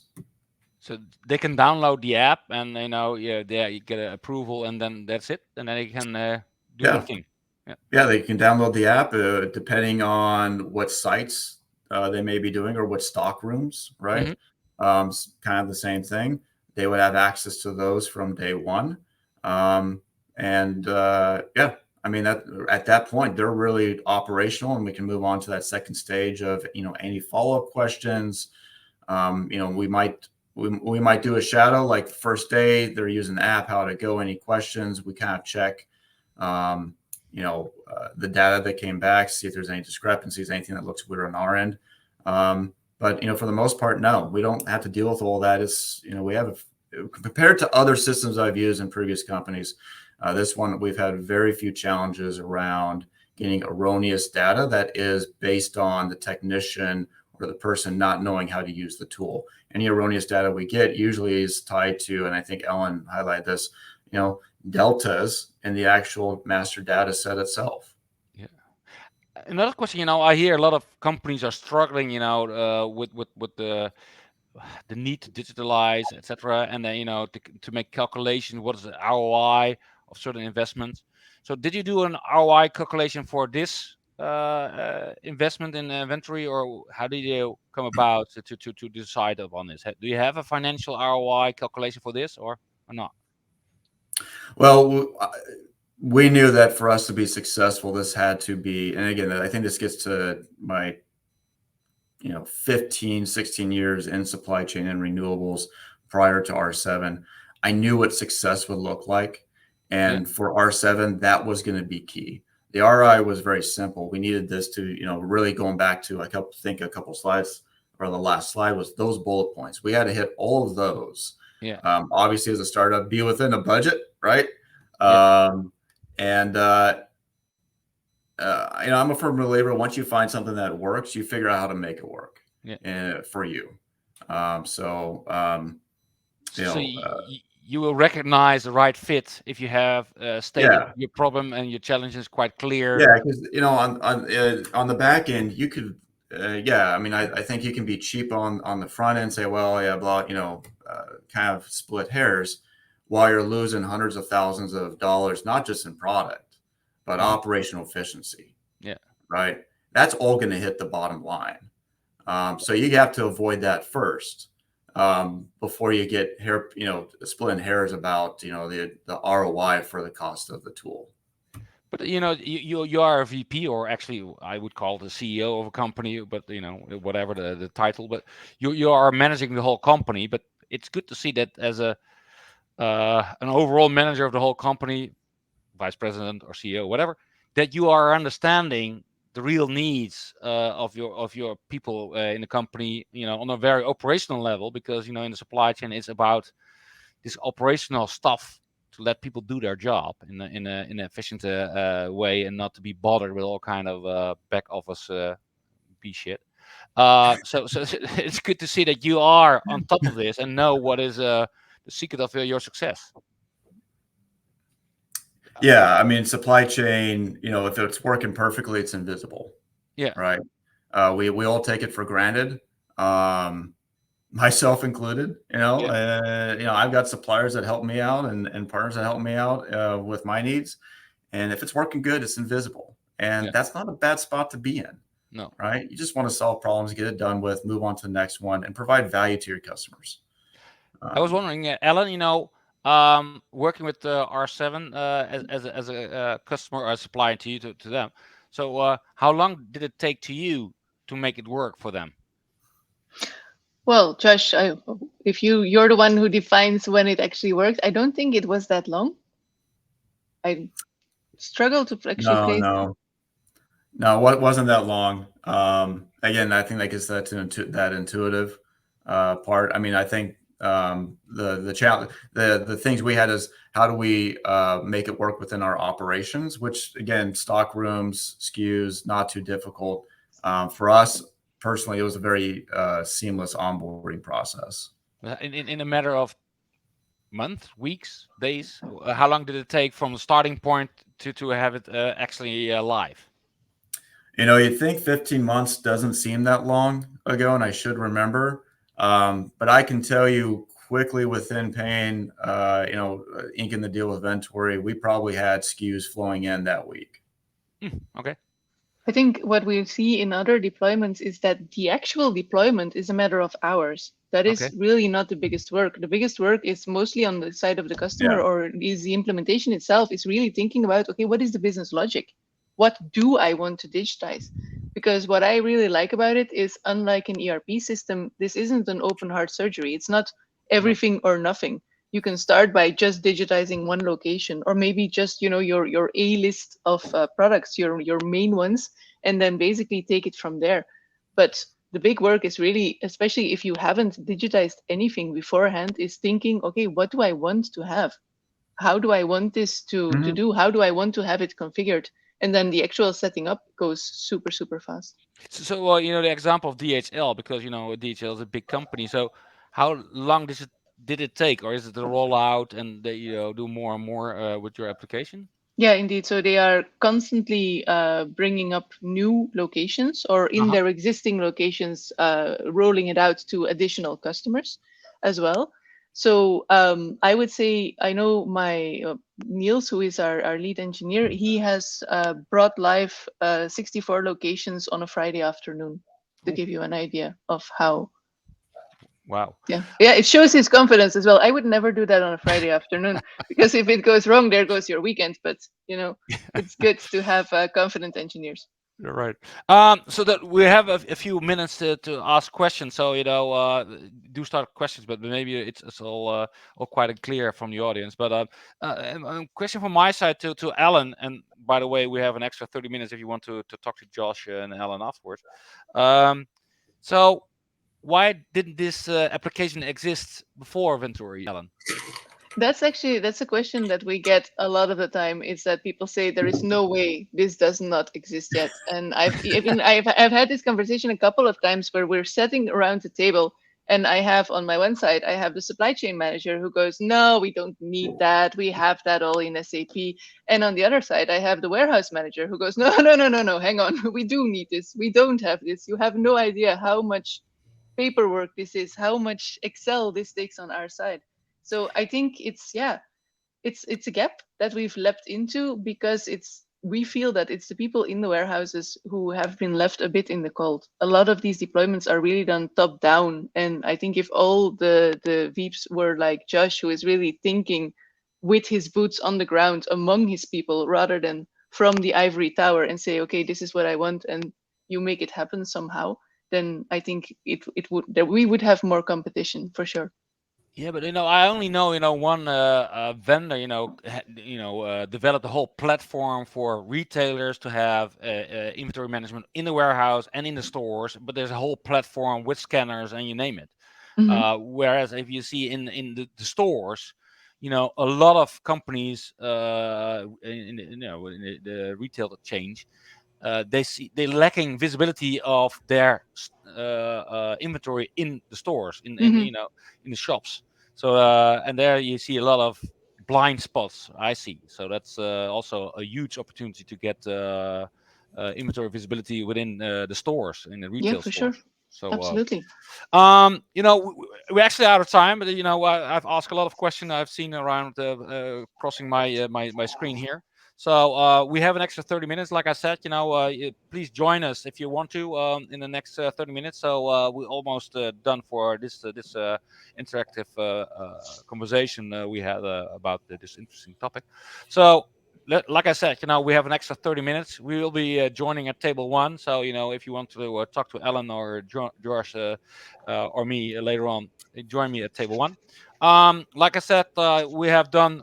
So they can download the app, and you get an approval, and then that's it, and then they can do their thing. Yeah, they can download the app depending on what sites they may be doing or what stock rooms, right? Kind of the same thing. They would have access to those from day one. I mean, at that point, they're really operational, and we can move on to that second stage of, any follow-up questions. We might do a shadow, like the first day they're using the app, how to go, any questions, we kind of check, the data that came back, see if there's any discrepancies, anything that looks weird on our end. But for the most part, no, we don't have to deal with all that. It's, we have, compared to other systems I've used in previous companies, this one, we've had very few challenges around getting erroneous data that is based on the technician or the person not knowing how to use the tool. Any erroneous data we get usually is tied to, and I think Ellen highlighted this, deltas in the actual master data set itself. Yeah. Another question, I hear a lot of companies are struggling, with the need to digitalize, etc., and then to make calculations. What is the ROI of certain investments? So, did you do an ROI calculation for this investment in Ventory, or how did you come about to decide upon this? Do you have a financial ROI calculation for this, or not? Well, we knew that for us to be successful, this had to be, and again, I think this gets to my 15, 16 years in supply chain and renewables prior to R7. I knew what success would look like. And for R7, that was going to be key. The RI was very simple. We needed this to, really going back to, a couple slides, or the last slide was those bullet points. We had to hit all of those. Yeah. Obviously, as a startup, be within a budget, right? I'm a firm believer, once you find something that works, you figure out how to make it work for you. You will recognize the right fit if you have stated your problem and your challenge is quite clear. Yeah, because on the back end, you could, I think you can be cheap on the front end, say, well, blah, kind of split hairs, while you're losing hundreds of thousands of dollars, not just in product, but operational efficiency. Yeah. Right. That's all going to hit the bottom line. So you have to avoid that first before you get splitting hairs about, the ROI for the cost of the tool. But you are a VP, or actually I would call the CEO of a company, but whatever the title, but you are managing the whole company. But it's good to see that as an overall manager of the whole company, vice president or CEO, whatever, that you are understanding the real needs of your people in the company, on a very operational level, because in the supply chain it's about this operational stuff to let people do their job in an efficient way, and not to be bothered with all kind of back office B shit. So it's good to see that you are on top of this and know what is the secret of your success. Yeah, I mean, supply chain, if it's working perfectly, it's invisible. Yeah. Right. We all take it for granted, myself included. I've got suppliers that help me out and partners that help me out with my needs. And if it's working good, it's invisible. And that's not a bad spot to be in. No. Right. You just want to solve problems, get it done with, move on to the next one, and provide value to your customers. I was wondering, Ellen, working with R7 as a customer or a supplier to you, to them. So how long did it take to you to make it work for them? Well, Josh, if you're the one who defines when it actually works, I don't think it was that long. I struggle to actually place. No, what wasn't that long. Again, I think that gets that to that intuitive part. I mean, I think the challenge, the things we had is how do we make it work within our operations, which again, stock rooms, SKUs, not too difficult. For us personally, it was a very seamless onboarding process. In a matter of months, weeks, days, how long did it take from the starting point to have it actually live? You'd think 15 months doesn't seem that long ago, and I should remember. But I can tell you quickly within paying, inking the deal with Ventory, we probably had SKUs flowing in that week. Okay. I think what we see in other deployments is that the actual deployment is a matter of hours. That is really not the biggest work. The biggest work is mostly on the side of the customer, or is the implementation itself is really thinking about, okay, what is the business logic? What do I want to digitize? Because what I really like about it is, unlike an ERP system, this isn't an open heart surgery. It's not everything or nothing. You can start by just digitizing one location, or maybe just your A list of products, your main ones, and then basically take it from there. But the big work is really, especially if you haven't digitized anything beforehand, is thinking, okay, what do I want to have? How do I want this to do? How do I want to have it configured? And then the actual setting up goes super, super fast. So the example of DHL, because DHL is a big company. So how long did it take, or is it a rollout and they do more and more with your application? Yeah, indeed. So they are constantly bringing up new locations, or in their existing locations, rolling it out to additional customers as well. So I would say, I know my Niels, who is our lead engineer, he has brought live 64 locations on a Friday afternoon, to give you an idea of how. Wow. Yeah, it shows his confidence as well. I would never do that on a Friday afternoon, because if it goes wrong, there goes your weekend. But it's good to have confident engineers. You're right. So that we have a few minutes to ask questions. So do start questions, but maybe it's all quite clear from the audience. But question from my side to Alan. And by the way, we have an extra 30 minutes if you want to talk to Josh and Alan afterwards. So why didn't this application exist before Ventory, Alan? That's a question that we get a lot of the time. Is that people say there is no way this does not exist yet. And I've had this conversation a couple of times where we're sitting around the table, and I have on my one side, I have the supply chain manager who goes, no, we don't need that. We have that all in SAP. And on the other side, I have the warehouse manager who goes, no, no, no, no, no, hang on. We do need this. We don't have this. You have no idea how much paperwork this is, how much Excel this takes on our side. So I think it's a gap that we've leapt into, because we feel that it's the people in the warehouses who have been left a bit in the cold. A lot of these deployments are really done top down, and I think if all the VPs were like Josh, who is really thinking with his boots on the ground among his people, rather than from the ivory tower and say, okay, this is what I want, and you make it happen somehow, then I think we would have more competition for sure. Yeah, but I only know one vendor developed a whole platform for retailers to have inventory management in the warehouse and in the stores. But there's a whole platform with scanners and you name it. Whereas if you see in the stores, a lot of companies in the retail change. They're lacking visibility of their inventory in the stores, in the shops. So and there you see a lot of blind spots. I see. So that's also a huge opportunity to get inventory visibility within the stores, in the retail for stores. Sure. So absolutely. We're actually out of time, but I've asked a lot of questions I've seen around crossing my screen here. So we have an extra 30 minutes. Like I said, please join us if you want to in the next 30 minutes. So we're almost done for this interactive conversation we had about this interesting topic. So like I said, we have an extra 30 minutes. We will be joining at table 1. So, if you want to talk to Alan or Josh or me later on, join me at table 1. Like I said, we have done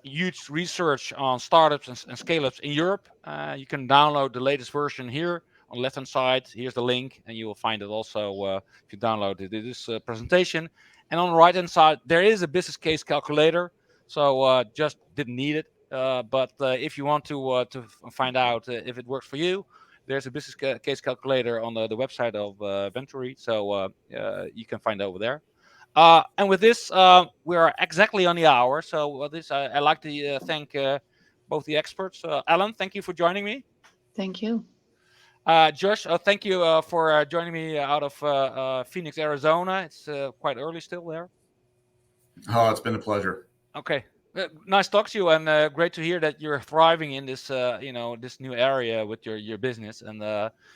huge research on startups and scale-ups in Europe. You can download the latest version here on the left-hand side, here's the link, and you will find it also if you download this presentation. And on the right-hand side, there is a business case calculator. So just didn't need it. But if you want to find out if it works for you, there's a business case calculator on the website of Ventory. So you can find it over there. And with this, we are exactly on the hour. So I'd like to thank both the experts. Alan, thank you for joining me. Thank you. Josh, thank you for joining me out of Phoenix, Arizona. It's quite early still there. Oh, it's been a pleasure. Okay. Nice talk to you, and great to hear that you're thriving in this, this new area with your business. And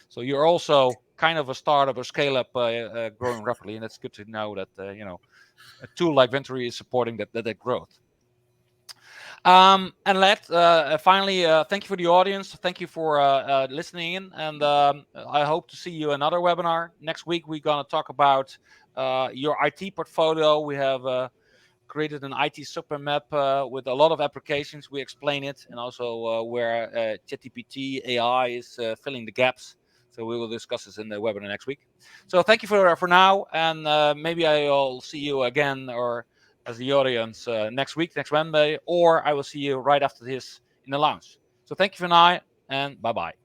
so you're also kind of a startup or scale up, growing rapidly, and it's good to know that a tool like Ventory is supporting that growth. And finally, thank you for the audience. Thank you for listening in, and I hope to see you another webinar next week. We're gonna talk about your IT portfolio. We have created an IT super map with a lot of applications. We explain it, and also where ChatGPT AI is filling the gaps. So we will discuss this in the webinar next week. So thank you for now, and maybe I'll see you again, or as the audience, next week, next Wednesday, or I will see you right after this in the lounge. So thank you for now, and bye-bye.